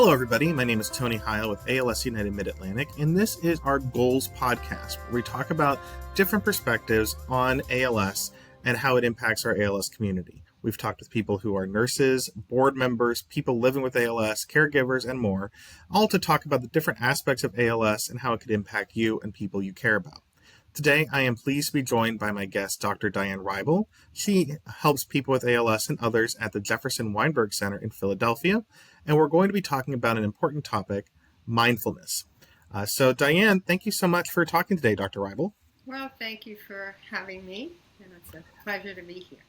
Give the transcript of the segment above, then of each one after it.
Hello, everybody. My name is Tony Heil with ALS United Mid-Atlantic, and this is our Goals podcast, where we talk about different perspectives on ALS and how it impacts our ALS community. We've talked with people who are nurses, board members, people living with ALS, caregivers, and more, all to talk about the different aspects of ALS and how it could impact you and people you care about. Today, I am pleased to be joined by my guest, Dr. Diane Reibel. She helps people with ALS and others at the Jefferson Weinberg Center in Philadelphia, and we're going to be talking about an important topic, mindfulness. So, Diane, thank you so much for talking today, Dr. Reibel. Well, thank you for having me, and it's a pleasure to be here.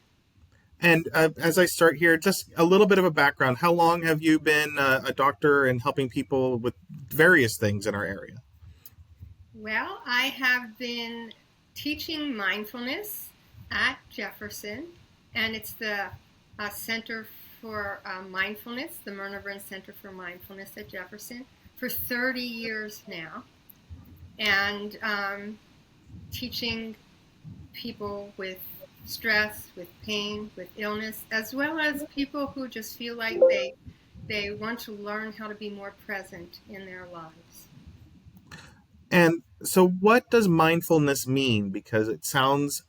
And as I start here, just a little bit of a background. How long have you been a doctor and helping people with various things in our area? Well, I have been teaching mindfulness at Jefferson, and it's the Center for Mindfulness, the Myrna Burn Center for Mindfulness at Jefferson, for 30 years now, and teaching people with stress, with pain, with illness, as well as people who just feel like they want to learn how to be more present in their lives. And so what does mindfulness mean? Because it sounds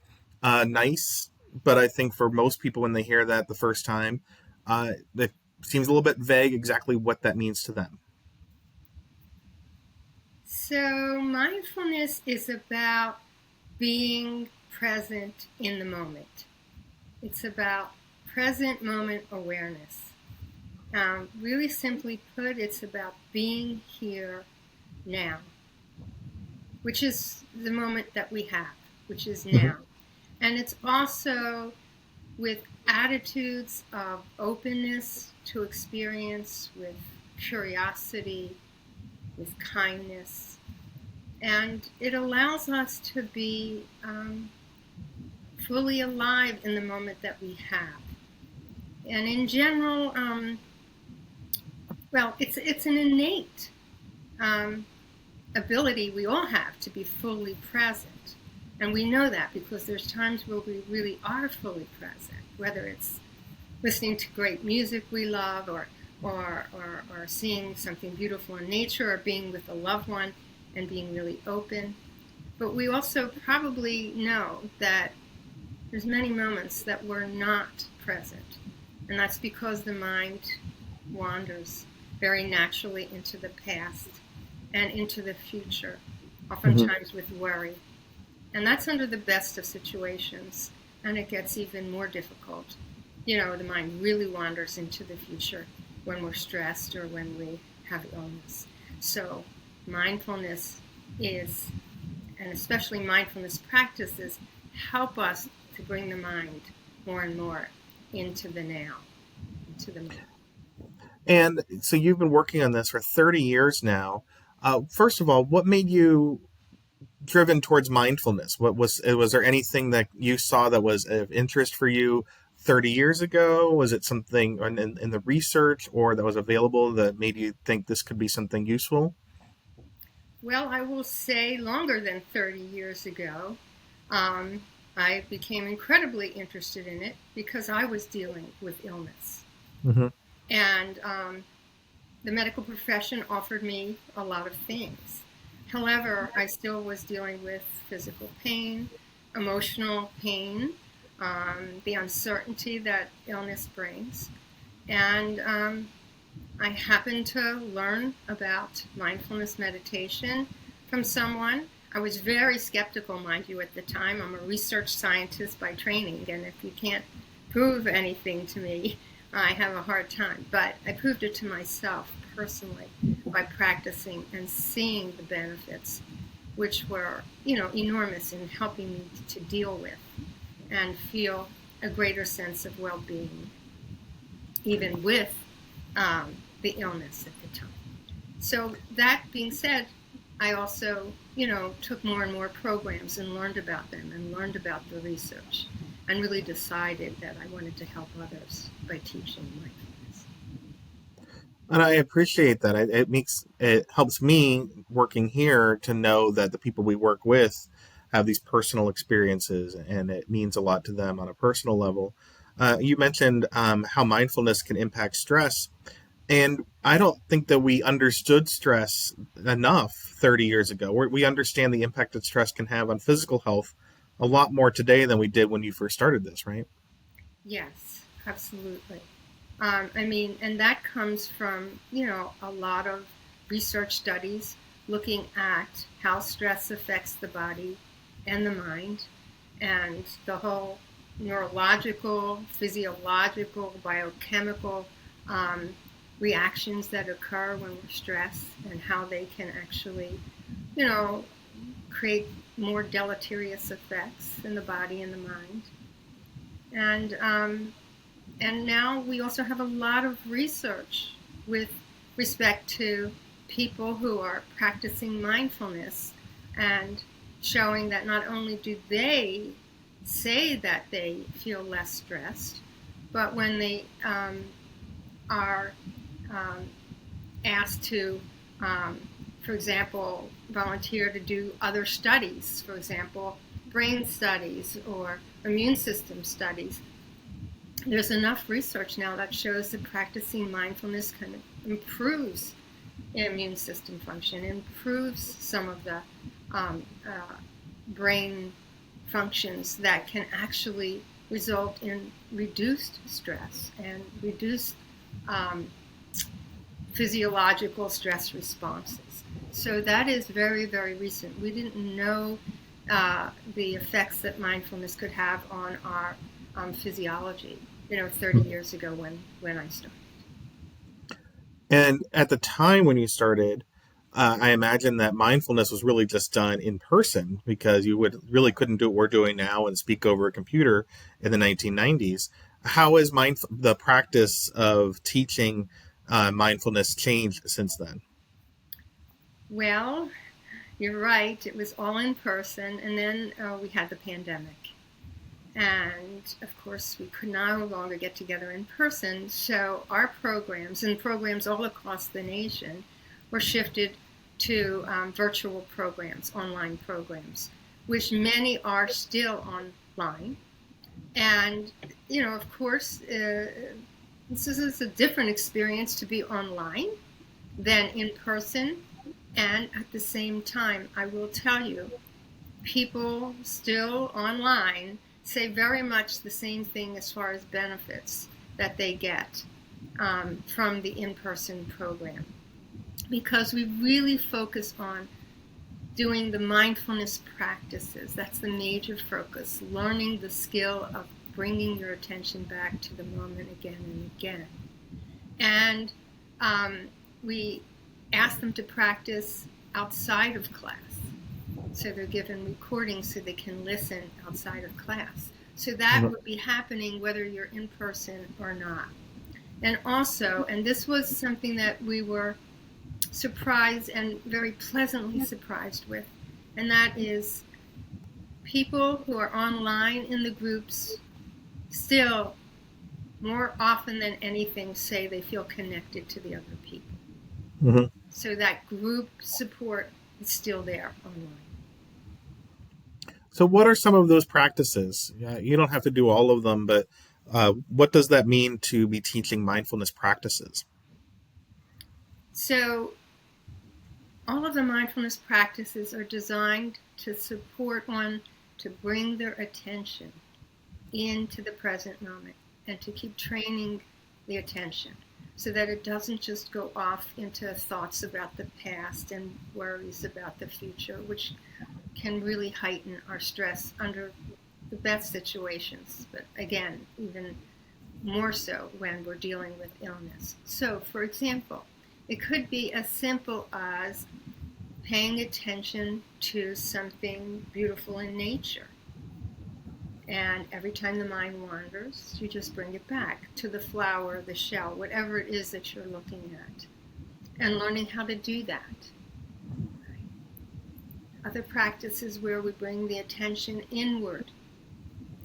nice, but I think for most people when they hear that the first time, it seems a little bit vague exactly what that means to them. So mindfulness is about being present in the moment. It's about present moment awareness. Really simply put, it's about being here now, which is the moment that we have, which is now. And it's also with attitudes of openness to experience, with curiosity, with kindness. And it allows us to be fully alive in the moment that we have. And in general, it's an innate ability we all have to be fully present. And we know that because there's times where we really are fully present, whether it's listening to great music we love or seeing something beautiful in nature or being with a loved one and being really open. But we also probably know that there's many moments that we're not present. And that's because the mind wanders very naturally into the past and into the future, oftentimes with worry. And that's under the best of situations, and it gets even more difficult. You know, the mind really wanders into the future when we're stressed or when we have illness. So mindfulness is, and especially mindfulness practices, help us to bring the mind more and more into the now, into the moment. And so you've been working on this for 30 years now. First of all, what made you driven towards mindfulness? Was there anything that you saw that was of interest for you 30 years ago? Was it something in the research or that was available that made you think this could be something useful? Well, I will say longer than 30 years ago. I became incredibly interested in it because I was dealing with illness. And the medical profession offered me a lot of things. However, I still was dealing with physical pain, emotional pain, the uncertainty that illness brings. And I happened to learn about mindfulness meditation from someone. I was very skeptical, mind you, at the time. I'm a research scientist by training, and if you can't prove anything to me, I have a hard time. But I proved it to myself personally by practicing and seeing the benefits, which were, enormous in helping me to deal with and feel a greater sense of well-being, even with the illness at the time. So that being said, I also, took more and more programs and learned about them and learned about the research and really decided that I wanted to help others by teaching mindfulness. And I appreciate that. It helps me working here to know that the people we work with have these personal experiences, and it means a lot to them on a personal level. You mentioned how mindfulness can impact stress. And I don't think that we understood stress enough 30 years ago. We understand the impact that stress can have on physical health a lot more today than we did when you first started this, right? Yes, absolutely. I mean, and that comes from, a lot of research studies looking at how stress affects the body and the mind and the whole neurological, physiological, biochemical um, reactions that occur when we're stressed and how they can actually, you know, create more deleterious effects in the body and the mind. And and now we also have a lot of research with respect to people who are practicing mindfulness and showing that not only do they say that they feel less stressed, but when they are um, asked to, um, for example, volunteer to do other studies, for example, brain studies or immune system studies, there's enough research now that shows that practicing mindfulness kind of improves immune system function, improves some of the brain functions that can actually result in reduced stress and reduced um, physiological stress responses. So that is very, very recent. We didn't know the effects that mindfulness could have on our physiology, 30 years ago when I started. And at the time when you started, I imagine that mindfulness was really just done in person because you would really couldn't do what we're doing now and speak over a computer in the 1990s. How has the practice of teaching mindfulness changed since then? Well, you're right. It was all in person, and then we had the pandemic. And of course, we could no longer get together in person. So our programs and programs all across the nation were shifted to virtual programs, online programs, which many are still online. And, of course, this is a different experience to be online than in person. And at the same time, I will tell you, people still online say very much the same thing as far as benefits that they get from the in-person program, because we really focus on doing the mindfulness practices. That's the major focus, learning the skill of bringing your attention back to the moment again and again. And we ask them to practice outside of class. So they're given recordings so they can listen outside of class. So that would be happening whether you're in person or not. And also, and this was something that we were surprised and very pleasantly surprised with, and that is people who are online in the groups still, more often than anything, say they feel connected to the other people. Mm-hmm. So that group support is still there online. So, what are some of those practices? You don't have to do all of them, but what does that mean to be teaching mindfulness practices? So, all of the mindfulness practices are designed to support one to bring their attention into the present moment and to keep training the attention so that it doesn't just go off into thoughts about the past and worries about the future, which can really heighten our stress under the best situations, but again, even more so when we're dealing with illness. So, for example, it could be as simple as paying attention to something beautiful in nature. And every time the mind wanders, you just bring it back to the flower, the shell, whatever it is that you're looking at, and learning how to do that. Other practices where we bring the attention inward,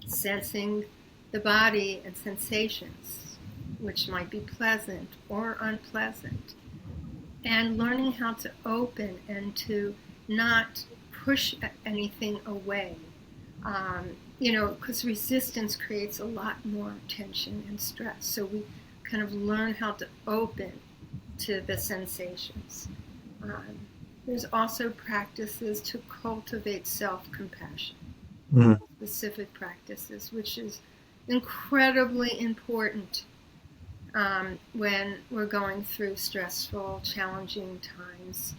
sensing the body and sensations, which might be pleasant or unpleasant, and learning how to open and to not push anything away. Because resistance creates a lot more tension and stress. So we kind of learn how to open to the sensations. There's also practices to cultivate self-compassion, specific practices, which is incredibly important when we're going through stressful, challenging times.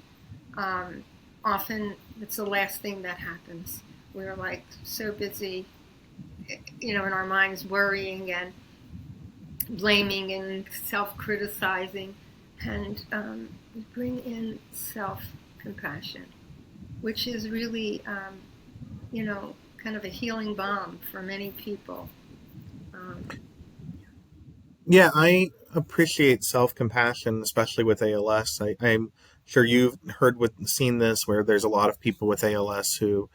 Often it's the last thing that happens. We're like so busy, in our minds, worrying and blaming and self-criticizing, and we bring in self-compassion, which is really, kind of a healing balm for many people. Yeah, I appreciate self-compassion, especially with ALS. I'm sure you've seen this, where there's a lot of people with ALS who,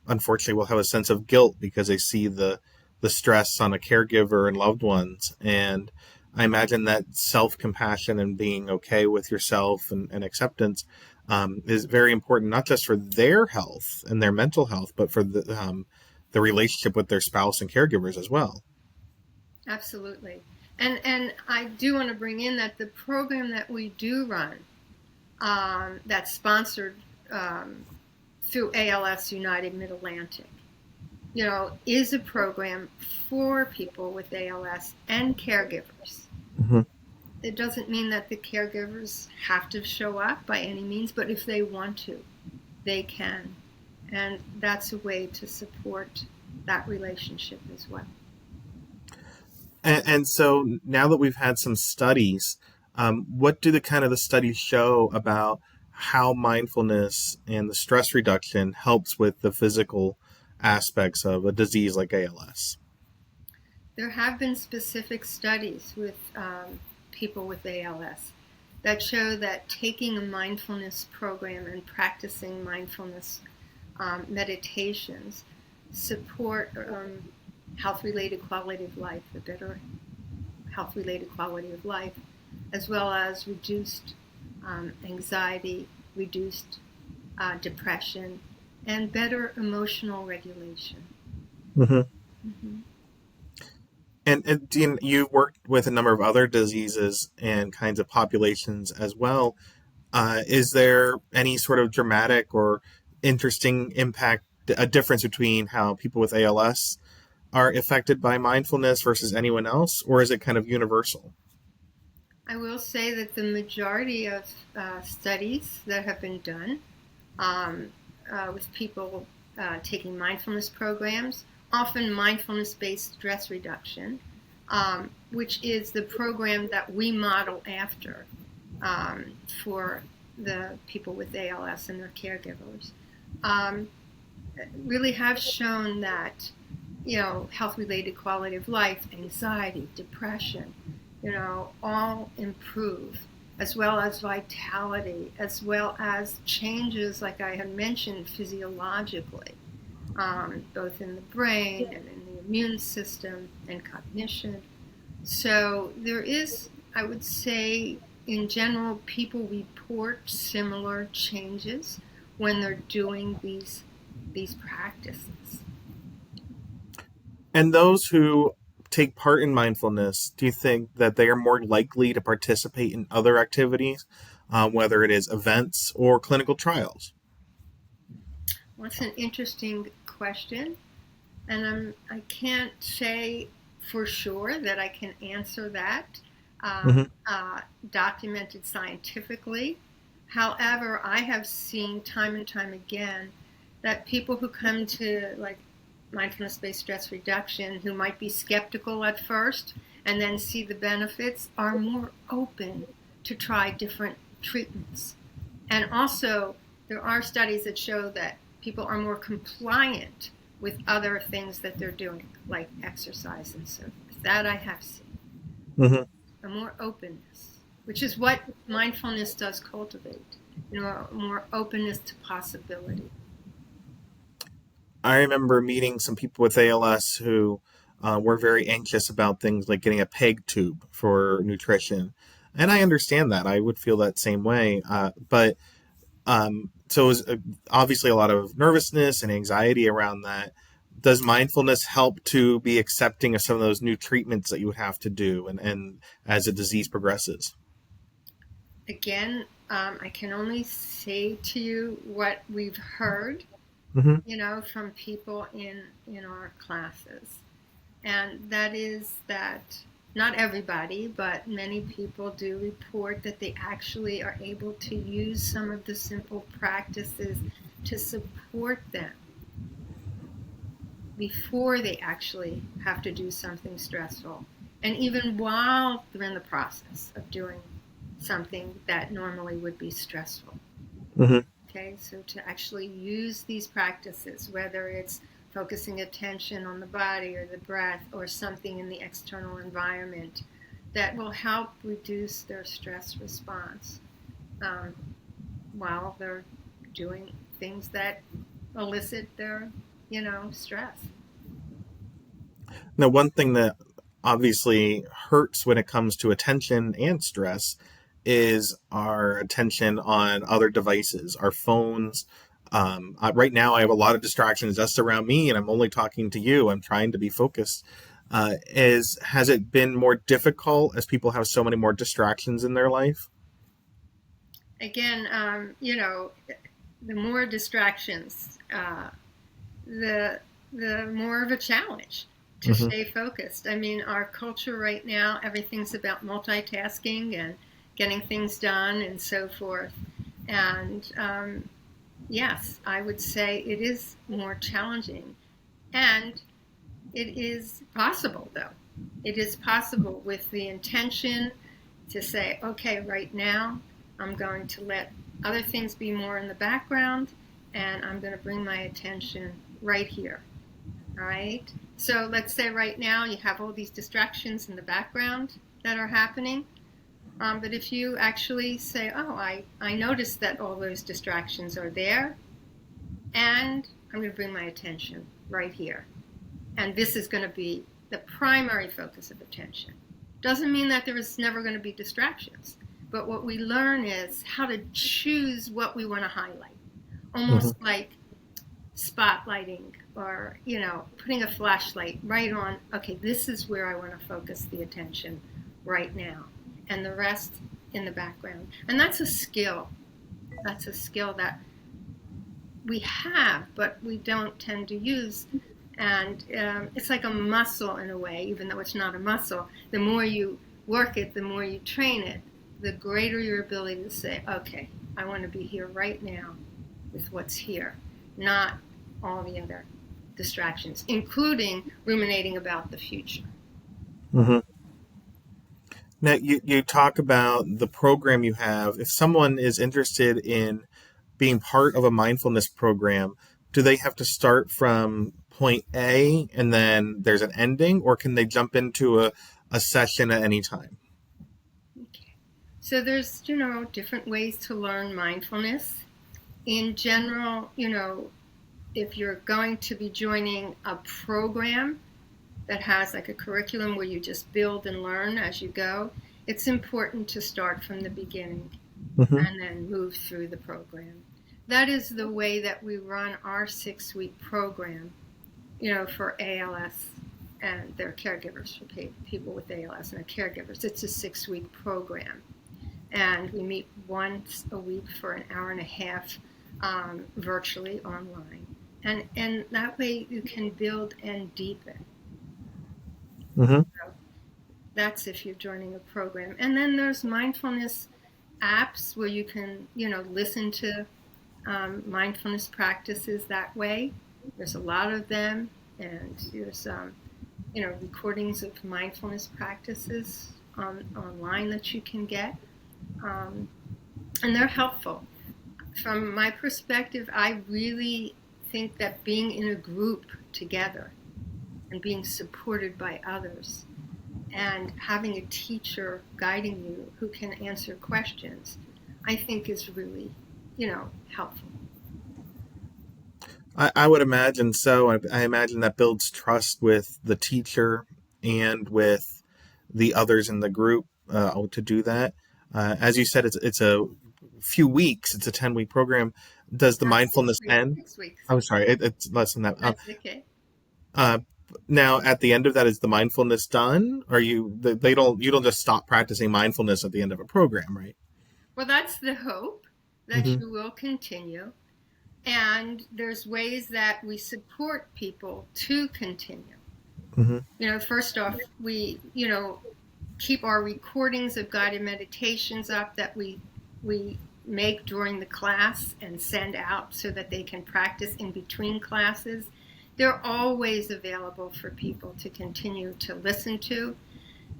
unfortunately, will have a sense of guilt because they see the stress on a caregiver and loved ones. And I imagine that self-compassion and being okay with yourself and acceptance is very important, not just for their health and their mental health, but for the relationship with their spouse and caregivers as well. Absolutely. And I do want to bring in that the program that we do run, that's sponsored through ALS United Mid-Atlantic, is a program for people with ALS and caregivers. Mm-hmm. It doesn't mean that the caregivers have to show up by any means, but if they want to, they can. And that's a way to support that relationship as well. And so now that we've had some studies, what do the studies show about how mindfulness and the stress reduction helps with the physical aspects of a disease like ALS? There have been specific studies with people with ALS that show that taking a mindfulness program and practicing mindfulness meditations support health-related quality of life, a better health-related quality of life, as well as reduced anxiety, reduced depression, and better emotional regulation. Mm-hmm. Mm-hmm. And Dean, you've worked with a number of other diseases and kinds of populations as well. Is there any sort of dramatic or interesting impact, a difference between how people with ALS are affected by mindfulness versus anyone else, or is it kind of universal? I will say that the majority of studies that have been done with people taking mindfulness programs, often mindfulness-based stress reduction, which is the program that we model after for the people with ALS and their caregivers, really have shown that health-related quality of life, anxiety, depression, all improve, as well as vitality, as well as changes, like I had mentioned, physiologically, both in the brain and in the immune system and cognition. So there is, I would say, in general, people report similar changes when they're doing these practices. And those who take part in mindfulness, do you think that they are more likely to participate in other activities, whether it is events or clinical trials? Well, that's an interesting question, and I can't say for sure that I can answer that documented scientifically. However, I have seen time and time again that people who come to mindfulness-based stress reduction, who might be skeptical at first and then see the benefits, are more open to try different treatments. And also, there are studies that show that people are more compliant with other things that they're doing, like exercise and so forth. That I have seen. A more openness, which is what mindfulness does cultivate, a more openness to possibility. I remember meeting some people with ALS who were very anxious about things like getting a peg tube for nutrition. And I understand that. I would feel that same way. So it was obviously a lot of nervousness and anxiety around that. Does mindfulness help to be accepting of some of those new treatments that you would have to do and as the disease progresses? again, I can only say to you what we've heard, Mm-hmm. from people in our classes. And that is that not everybody, but many people do report that they actually are able to use some of the simple practices to support them before they actually have to do something stressful. And even while they're in the process of doing something that normally would be stressful. Mm-hmm. Okay, so to actually use these practices, whether it's focusing attention on the body or the breath or something in the external environment that will help reduce their stress response um, while they're doing things that elicit their, stress. Now, one thing that obviously hurts when it comes to attention and stress is our attention on other devices, our phones. Right now, I have a lot of distractions just around me, and I'm only talking to you. I'm trying to be focused. Has it been more difficult as people have so many more distractions in their life? Again, the more distractions, the more of a challenge to Mm-hmm. stay focused. I mean, our culture right now, everything's about multitasking and getting things done and so forth. And yes, I would say it is more challenging. And it is possible, though. It is possible with the intention to say, okay, right now, I'm going to let other things be more in the background, and I'm going to bring my attention right here. All right. So let's say right now you have all these distractions in the background that are happening. But if you actually say, oh, I noticed that all those distractions are there, and I'm going to bring my attention right here. And this is going to be the primary focus of attention. Doesn't mean that there is never going to be distractions. But what we learn is how to choose what we want to highlight. Mm-hmm. Almost like spotlighting or putting a flashlight right on, okay, this is where I want to focus the attention right now, and the rest in the background. And that's a skill that we have but we don't tend to use. And it's like a muscle in a way, even though it's not a muscle. The more you work it, the more you train it, the greater your ability to say, okay, I want to be here right now with what's here, not all the other distractions, including ruminating about the future. Mm-hmm. Now, you talk about the program you have. If someone is interested in being part of a mindfulness program, do they have to start from point A and then there's an ending, or can they jump into a session at any time? Okay. So there's, different ways to learn mindfulness. In general, if you're going to be joining a program that has like a curriculum where you just build and learn as you go, it's important to start from the beginning Mm-hmm. and then move through the program. That is the way that we run our 6-week program, for ALS and their caregivers, for people with ALS and their caregivers. It's a 6-week program. And we meet once a week for an hour and a half virtually online. And that way you can build and deepen. Mm-hmm. So that's if you're joining a program. And then there's mindfulness apps where you can, listen to mindfulness practices that way. There's a lot of them, and there's, recordings of mindfulness practices online that you can get, and they're helpful. From my perspective, I really think that being in a group together and being supported by others and having a teacher guiding you who can answer questions, I think is really, helpful. I would imagine so. I imagine that builds trust with the teacher and with the others in the group to do that. As you said, it's a few weeks. It's a 10-week program. Does the Not six mindfulness weeks, end? 6 weeks. I'm sorry, it's less than that. That's okay. Uh, Now, at the end of that, is the mindfulness done? Or you don't just stop practicing mindfulness at the end of a program, right? Well, that's the hope that Mm-hmm. you will continue. And there's ways that we support people to continue. Mm-hmm. First off, we, keep our recordings of guided meditations up that we make during the class and send out so that they can practice in between classes. They're always available for people to continue to listen to.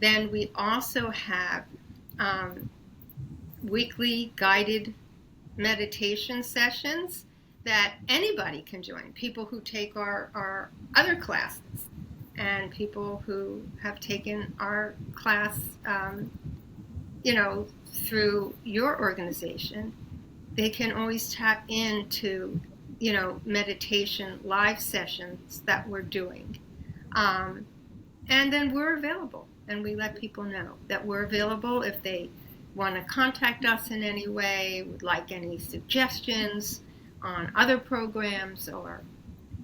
Then we also have weekly guided meditation sessions that anybody can join. People who take our other classes and people who have taken our class, through your organization, they can always tap into, meditation live sessions that we're doing. And then we're available, and we let people know that we're available if they want to contact us in any way, would like any suggestions on other programs or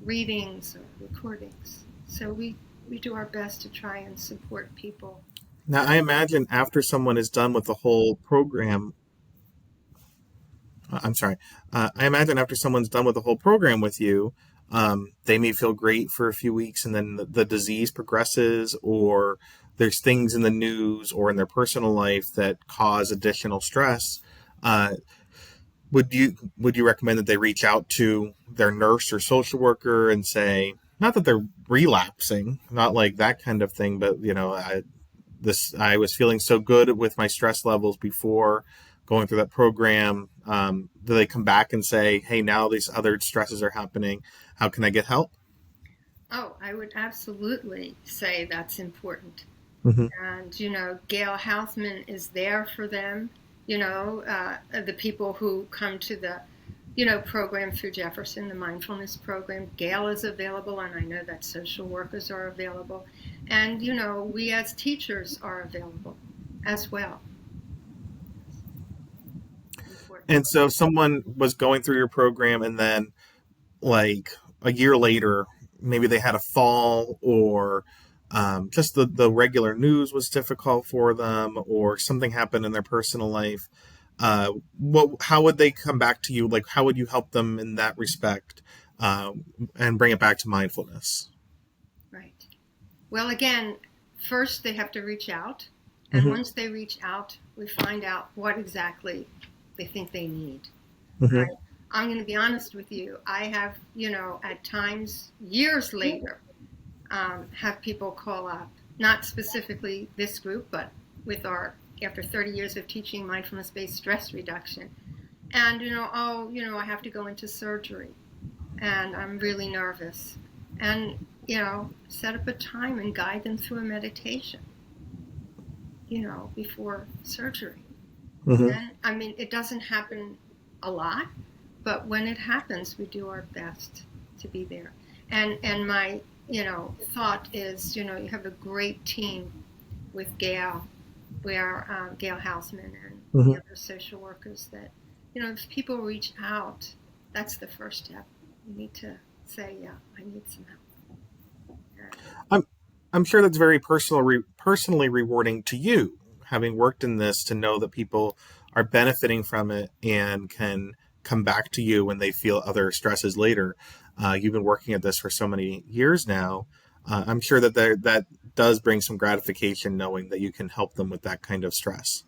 readings or recordings. So we do our best to try and support people. Now, I imagine after someone is done with the whole program, I'm sorry, I imagine after someone's done with the whole program with you, they may feel great for a few weeks and then the disease progresses, or there's things in the news or in their personal life that cause additional stress. Uh, would you recommend that they reach out to their nurse or social worker and say, not that they're relapsing, not like that kind of thing, but I was feeling so good with my stress levels before going through that program. Do they come back and say, hey, now these other stresses are happening, how can I get help? Oh, I would absolutely say that's important. Mm-hmm. And, Gail Houseman is there for them. The people who come to the, program through Jefferson, the mindfulness program, Gail is available, and I know that social workers are available. And, we as teachers are available as well. Important. And so if someone was going through your program and then like a year later, maybe they had a fall, or just the regular news was difficult for them, or something happened in their personal life. How would they come back to you? Like, how would you help them in that respect, and bring it back to mindfulness? Right. Well, again, first they have to reach out. And Mm-hmm. once they reach out, we find out what exactly they think they need. Mm-hmm. Right? I'm going to be honest with you. I have, at times, years later, have people call up, not specifically this group, but after 30 years of teaching mindfulness-based stress reduction. And, I have to go into surgery and I'm really nervous. And, set up a time and guide them through a meditation, before surgery. Mm-hmm. And, it doesn't happen a lot, but when it happens, we do our best to be there. And my, thought is, you have a great team with Gail, Gail Houseman and Mm-hmm. the other social workers that, if people reach out, that's the first step. You need to say, yeah, I need some help. I'm I'm sure that's very personally rewarding to you, having worked in this, to know that people are benefiting from it and can come back to you when they feel other stresses later. You've been working at this for so many years now. I'm sure that that does bring some gratification, knowing that you can help them with that kind of stress.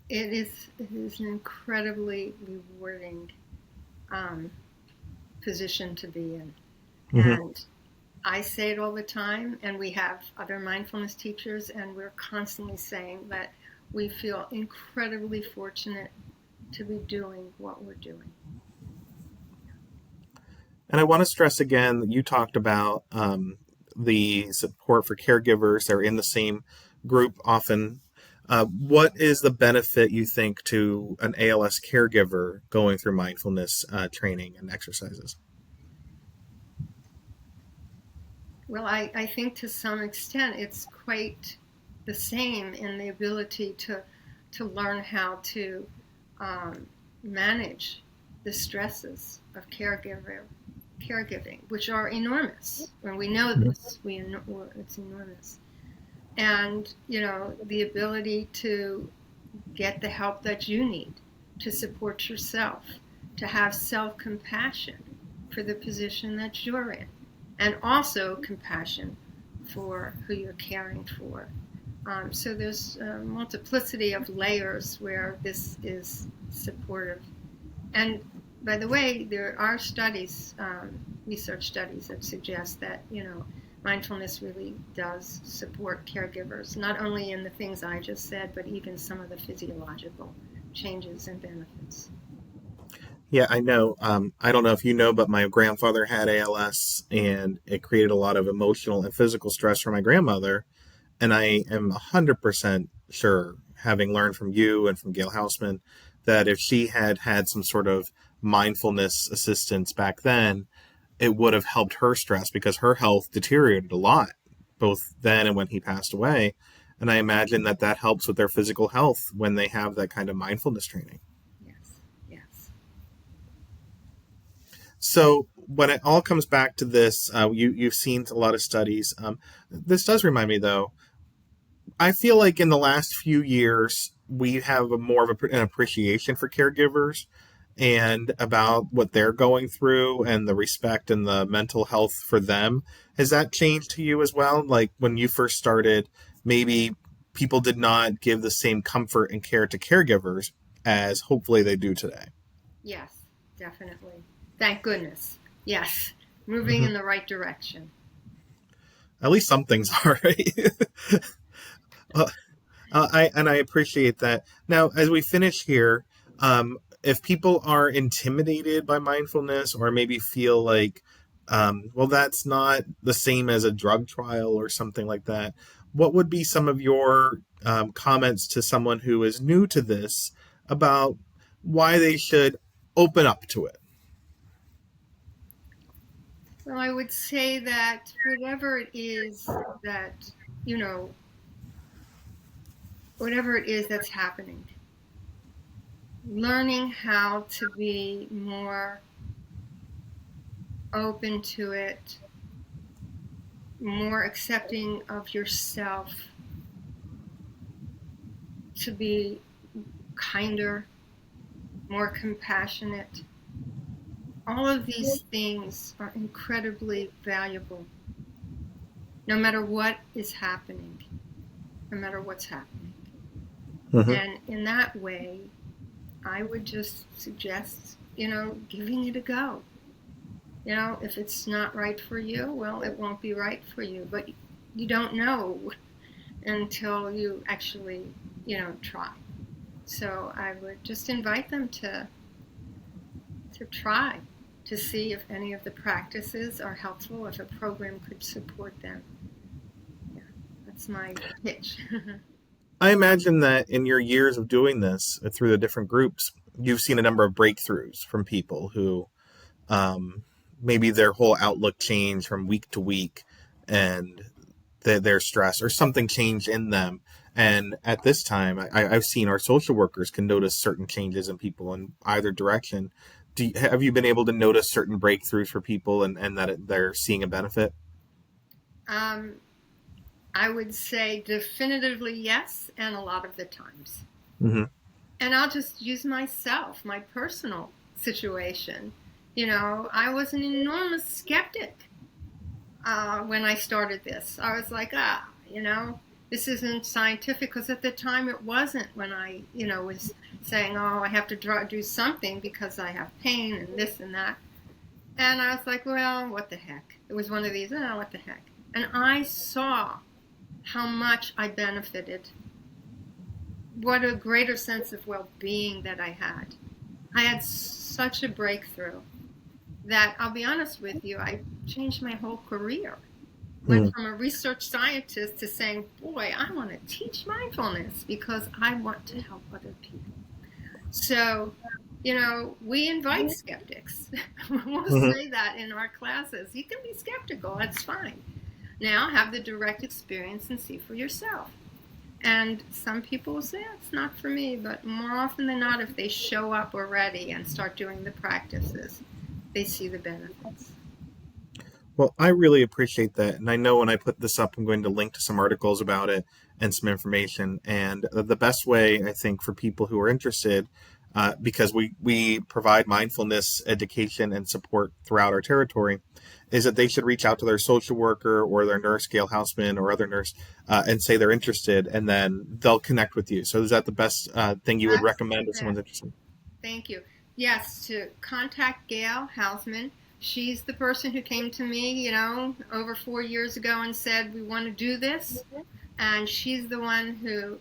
It is an incredibly rewarding um, position to be in. Mm-hmm. And I say it all the time, and we have other mindfulness teachers, and we're constantly saying that we feel incredibly fortunate to be doing what we're doing. And I want to stress again that you talked about the support for caregivers. They're in the same group often. What is the benefit, you think, to an ALS caregiver going through mindfulness training and exercises? Well, I think to some extent it's quite the same in the ability to learn how to um, manage the stresses of caregiving, which are enormous. When we know this, it's enormous. And, the ability to get the help that you need to support yourself, to have self-compassion for the position that you're in, and also compassion for who you're caring for. So there's a multiplicity of layers where this is supportive. And by the way, there are studies, research studies that suggest that, mindfulness really does support caregivers, not only in the things I just said, but even some of the physiological changes and benefits. Yeah, I know. I don't know if you know, but my grandfather had ALS, and it created a lot of emotional and physical stress for my grandmother. And I am 100% sure, having learned from you and from Gail Houseman, that if she had had some sort of mindfulness assistance back then, it would have helped her stress, because her health deteriorated a lot, both then and when he passed away. And I imagine that that helps with their physical health when they have that kind of mindfulness training. Yes, yes. So when it all comes back to this, you've seen a lot of studies. This does remind me, though, I feel like in the last few years, we have more of an appreciation for caregivers and about what they're going through and the respect and the mental health for them. Has that changed to you as well? Like when you first started, maybe people did not give the same comfort and care to caregivers as hopefully they do today. Yes, definitely. Thank goodness. Yes, moving Hmm. in the right direction. At least some things are, right? Uh, I appreciate that. Now, as we finish here, if people are intimidated by mindfulness, or maybe feel like, well, that's not the same as a drug trial or something like that, what would be some of your comments to someone who is new to this about why they should open up to it? Well, I would say that whatever it is that, you know, whatever it is that's happening, learning how to be more open to it, more accepting of yourself, to be kinder, more compassionate. All of these things are incredibly valuable, no matter what is happening, no matter what's happening. Hmm. And in that way, I would just suggest, giving it a go. If it's not right for you, well, it won't be right for you. But you don't know until you actually, try. So I would just invite them to try to see if any of the practices are helpful, if a program could support them. Yeah, that's my pitch. I imagine that in your years of doing this through the different groups, you've seen a number of breakthroughs from people who um, maybe their whole outlook changed from week to week, and their stress or something changed in them. And at this time, I've seen our social workers can notice certain changes in people in either direction. Have you been able to notice certain breakthroughs for people, and that they're seeing a benefit? um, I would say definitively yes, and a lot of the times. Mm-hmm. And I'll just use myself, my personal situation. I was an enormous skeptic when I started this. I was like, this isn't scientific, because at the time it wasn't, when I, was saying, oh, I have to do something because I have pain and this and that. And I was like, well, what the heck? It was one of these, oh, what the heck? And I saw how much I benefited, what a greater sense of well-being that I had. I had such a breakthrough that, I'll be honest with you, I changed my whole career. Went Mm-hmm. from a research scientist to saying, boy, I want to teach mindfulness because I want to help other people. So, we invite skeptics. We'll say that in our classes. You can be skeptical, that's fine. Now have the direct experience and see for yourself. And some people will say, it's not for me, but more often than not, if they show up already and start doing the practices, they see the benefits. Well, I really appreciate that. And I know when I put this up, I'm going to link to some articles about it and some information. And the best way, I think, for people who are interested, because we provide mindfulness education and support throughout our territory, is that they should reach out to their social worker or their nurse, Gail Houseman, or other nurse, and say they're interested, and then they'll connect with you. So is that the best thing you would That's recommend if someone's it. interested? Thank you. Yes, to contact Gail Hausman. She's the person who came to me, over 4 years ago and said, we want to do this. And she's the one who,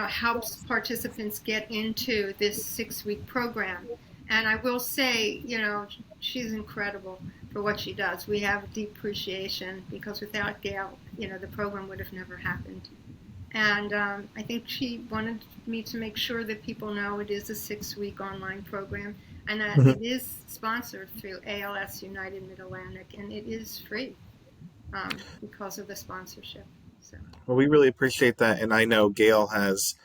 helps participants get into this 6-week program. And I will say, she's incredible for what she does. We have a deep appreciation because without Gail, the program would have never happened. And I think she wanted me to make sure that people know it is a 6-week online program and that it is sponsored through ALS United Mid-Atlantic, and it is free because of the sponsorship. So. Well, we really appreciate that. And I know Gail has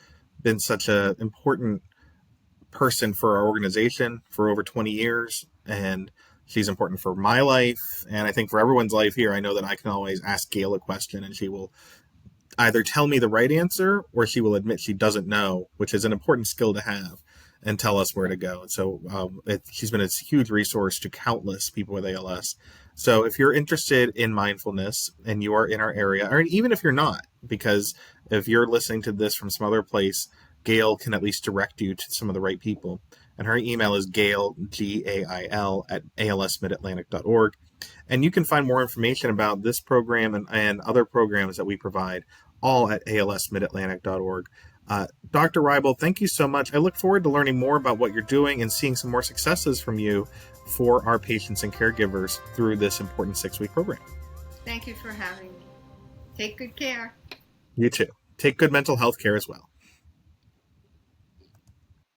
been such an important person for our organization for over 20 years. And she's important for my life. And I think for everyone's life here, I know that I can always ask Gail a question and she will either tell me the right answer or she will admit she doesn't know, which is an important skill to have, and tell us where to go. And so she's been a huge resource to countless people with ALS. So if you're interested in mindfulness and you are in our area, or even if you're not, because if you're listening to this from some other place, Gail can at least direct you to some of the right people. And her email is gail, Gail, at alsmidatlantic.org. And you can find more information about this program and other programs that we provide all at alsmidatlantic.org. Dr. Reibel, thank you so much. I look forward to learning more about what you're doing and seeing some more successes from you for our patients and caregivers through this important 6-week program. Thank you for having me. Take good care. You too. Take good mental health care as well.